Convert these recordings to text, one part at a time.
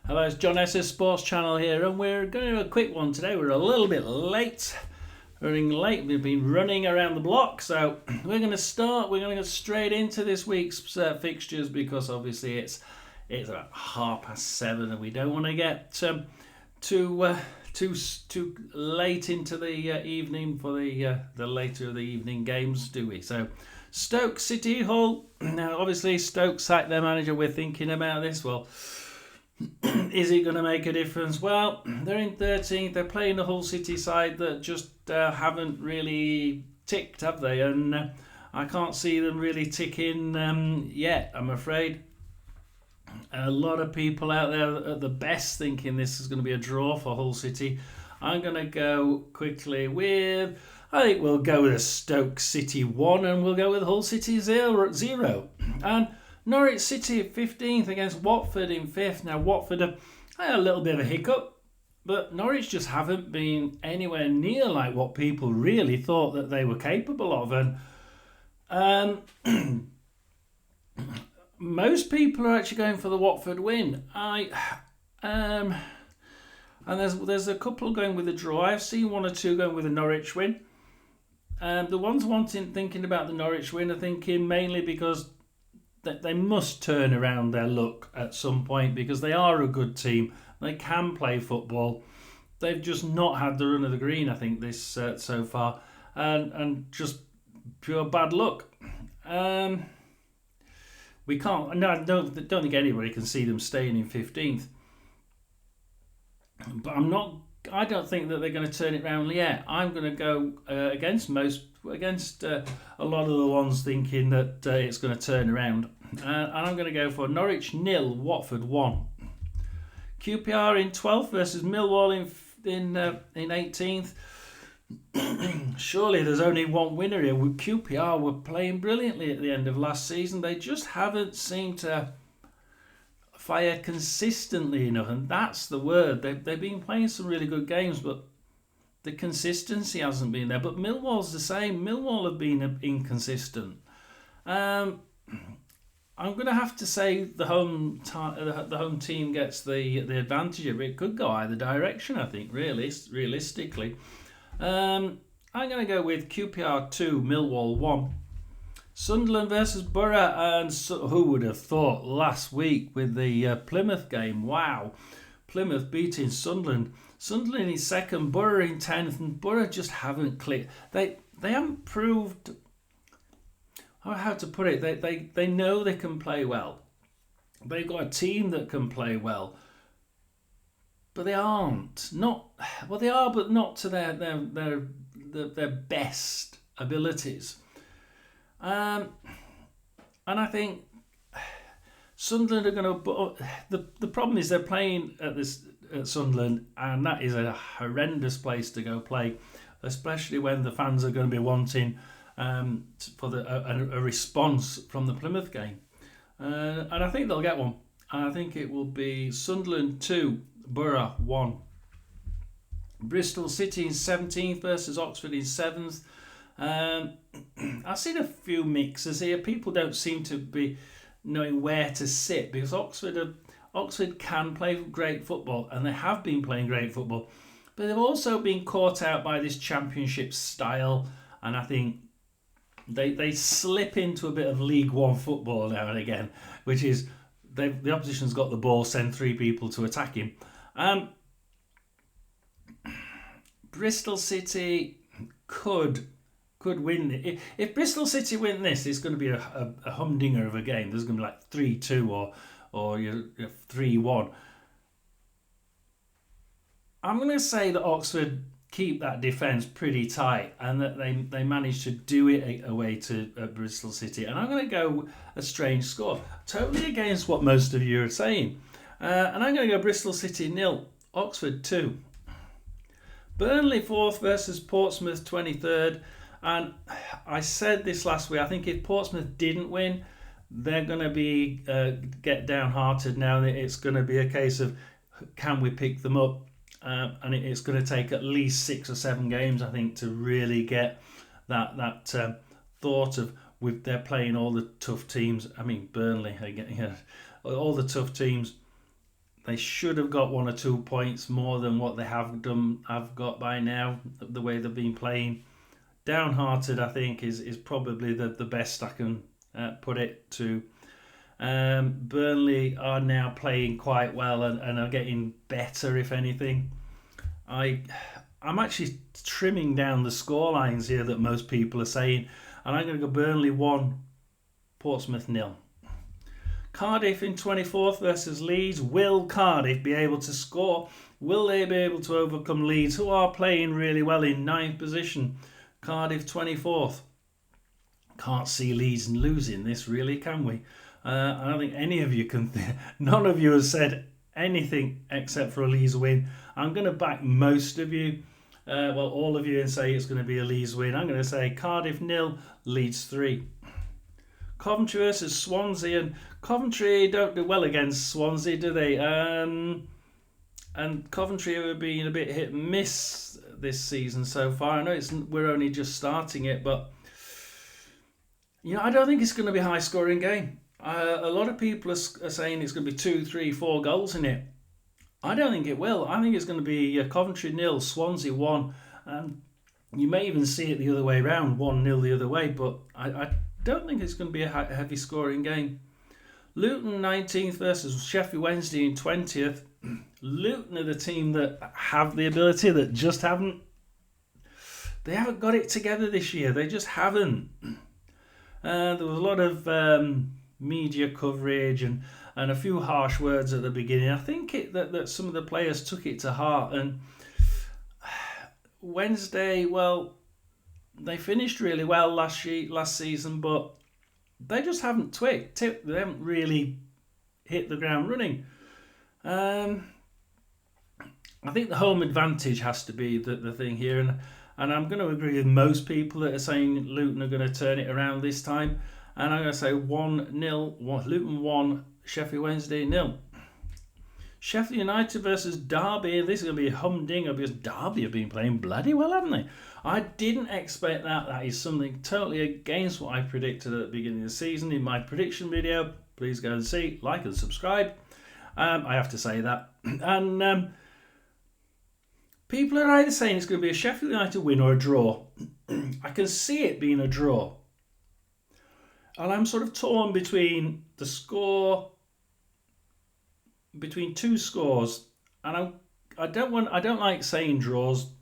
Hello, it's John Esses Sports Channel here, and we're going to do a quick one today. We're a little bit late, running late. We've been running around the block, so we're going to go straight into this week's fixtures because obviously it's about 7:30, and we don't want to get too late into the evening for the later of the evening games, do we? So Stoke City Hall. Now, obviously, Stoke sacked their manager. We're thinking about this. Well, is it going to make a difference? Well, they're in 13th. They're playing the Hull City side that just haven't really ticked, have they? And I can't see them really ticking yet, I'm afraid. A lot of people out there at the best thinking this is going to be a draw for Hull City. I'm going to go quickly with, I think we'll go with a Stoke City 1 and we'll go with Hull City 0. And Norwich City 15th against Watford in 5th. Now, Watford have had a little bit of a hiccup, but Norwich just haven't been anywhere near like what people really thought that they were capable of. And most people are actually going for the Watford win. And there's a couple going with a draw. I've seen one or two going with a Norwich win. The ones thinking about the Norwich win are thinking mainly because that they must turn around their luck at some point because they are a good team. They can play football. They've just not had the run of the green, I think, this so far, and just pure bad luck. We can't. No, I don't think anybody can see them staying in 15th. But I don't think that they're going to turn it round yet. I'm going to go against a lot of the ones thinking that it's going to turn around. And I'm going to go for Norwich 0, Watford 1. QPR in 12th versus Millwall in 18th. Surely there's only one winner here. QPR were playing brilliantly at the end of last season. They just haven't seemed to fire consistently enough, and that's the word. They've been playing some really good games, but the consistency hasn't been there. But Millwall's the same. Millwall have been inconsistent. I'm going to have to say the home team gets the advantage of it. It could go either direction, I think, realistically. I'm going to go with QPR 2, Millwall 1. Sunderland versus Borough, and who would have thought last week with the Plymouth game? Wow, Plymouth beating Sunderland. Sunderland is second, Borough in 10th, and Borough just haven't clicked. They haven't proved how to put it. They know they can play well. They've got a team that can play well, but they aren't. They are, but not to their best abilities. And I think Sunderland are going to. The problem is they're playing at Sunderland, and that is a horrendous place to go play, especially when the fans are going to be wanting for a response from the Plymouth game. And I think they'll get one. I think it will be Sunderland 2, Borough 1. Bristol City in 17th versus Oxford in 7th. I've seen a few mixes here. People don't seem to be knowing where to sit because Oxford can play great football, and they have been playing great football, but they've also been caught out by this Championship style, and I think they slip into a bit of League One football now and again, which is the opposition's got the ball, send three people to attack him. Bristol City could win. If Bristol City win this, it's going to be a humdinger of a game. There's going to be like 3-2 or 3-1. I'm going to say that Oxford keep that defence pretty tight and that they manage to do it away to Bristol City. And I'm going to go a strange score, totally against what most of you are saying. And I'm going to go Bristol City 0, Oxford 2. Burnley 4th versus Portsmouth 23rd. And I said this last week, I think if Portsmouth didn't win, they're going to be get downhearted now. It's going to be a case of can we pick them up? And it's going to take at least 6 or 7 games, I think, to really get that thought of they're playing all the tough teams. I mean, Burnley, again, all the tough teams. They should have got 1 or 2 points more than what they have got by now, the way they've been playing. Downhearted, I think, is probably the best I can put it to. Burnley are now playing quite well and are getting better, if anything. I'm actually trimming down the score lines here that most people are saying, and I'm going to go Burnley 1, Portsmouth 0. Cardiff in 24th versus Leeds. Will Cardiff be able to score? Will they be able to overcome Leeds, who are playing really well in 9th position? Cardiff 24th. Can't see Leeds losing this, really, can we? I don't think any of you can. None of you has said anything except for a Leeds win. I'm going to back most of you, all of you, and say it's going to be a Leeds win. I'm going to say Cardiff 0, Leeds 3. Coventry versus Swansea, and Coventry don't do well against Swansea, do they? And Coventry have been a bit hit and miss this season so far. I know we're only just starting it, but I don't think it's going to be a high scoring game. A lot of people are saying it's going to be 2, 3, 4 goals in it. I don't think it will. I think it's going to be Coventry 0, Swansea 1, and you may even see it the other way around, 1-0 the other way, but I don't think it's going to be a heavy scoring game. Luton 19th versus Sheffield Wednesday in 20th. Luton are the team that have the ability, that just haven't got it together this year. They just haven't. There was a lot of media coverage and a few harsh words at the beginning. I think that some of the players took it to heart, and Wednesday, well, they finished really well last season, but they just haven't twigged. They haven't really hit the ground running. I think the home advantage has to be the thing here, and I'm going to agree with most people that are saying Luton are going to turn it around this time, and I'm going to say 1-0, Luton 1, Sheffield Wednesday 0. Sheffield United versus Derby. This is going to be a humdinger because Derby have been playing bloody well, haven't they? I didn't expect that. That is something totally against what I predicted at the beginning of the season in my prediction video. Please go and see, like and subscribe. I have to say that. And people are either saying it's going to be a Sheffield United win or a draw. I can see it being a draw. And I'm sort of torn between the score, between two scores, and I don't like saying draws.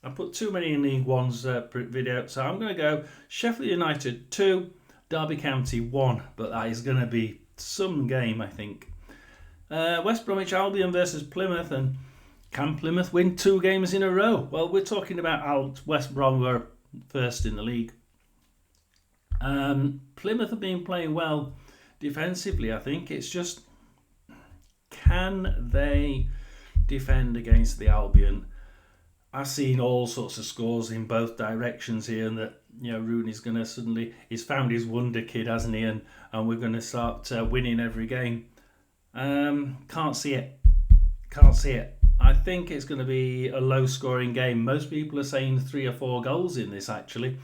I put too many in League One's video, so I'm going to go Sheffield United 2, Derby County 1, but that is going to be some game, I think. West Bromwich Albion versus Plymouth, and can Plymouth win 2 games in a row? Well, we're talking about West Brom were first in the league. Plymouth have been playing well defensively, I think. It's just, can they defend against the Albion? I've seen all sorts of scores in both directions here, and that Rooney's going to he's found his wonder kid, hasn't he? And we're going to start winning every game. Can't see it. I think it's going to be a low scoring game. Most people are saying 3 or 4 goals in this, actually.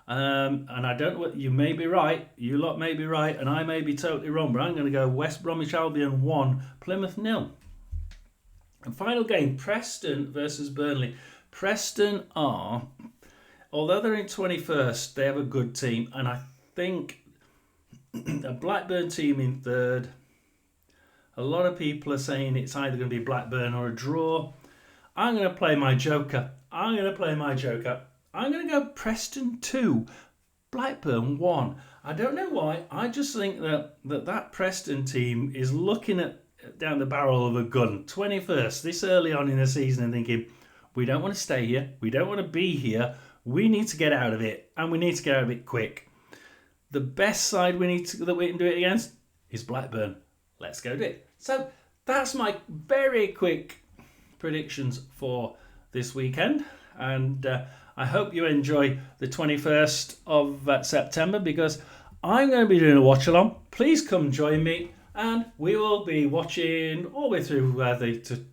And I don't know, you may be right, you lot may be right, and I may be totally wrong, but I'm going to go West Bromwich Albion 1, Plymouth 0. And final game, Preston versus Burnley. Preston are, although they're in 21st, they have a good team, and I think a Blackburn team in 3rd. A lot of people are saying it's either going to be Blackburn or a draw. I'm going to play my joker. I'm going to go Preston 2, Blackburn 1. I don't know why. I just think that Preston team is looking down the barrel of a gun, 21st, this early on in the season, and thinking, we don't want to stay here. We don't want to be here. We need to get out of it, and we need to get out of it quick. The best side that we can do it against is Blackburn. Let's go do it. So that's my very quick predictions for this weekend, and I hope you enjoy the 21st of September, because I'm going to be doing a watch along. Please come join me, and we will be watching all the way through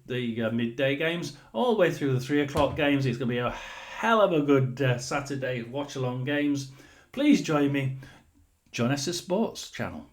the midday games, all the way through the 3 o'clock games. It's going to be a hell of a good Saturday watch along games. Please join me, John Esser Sports channel.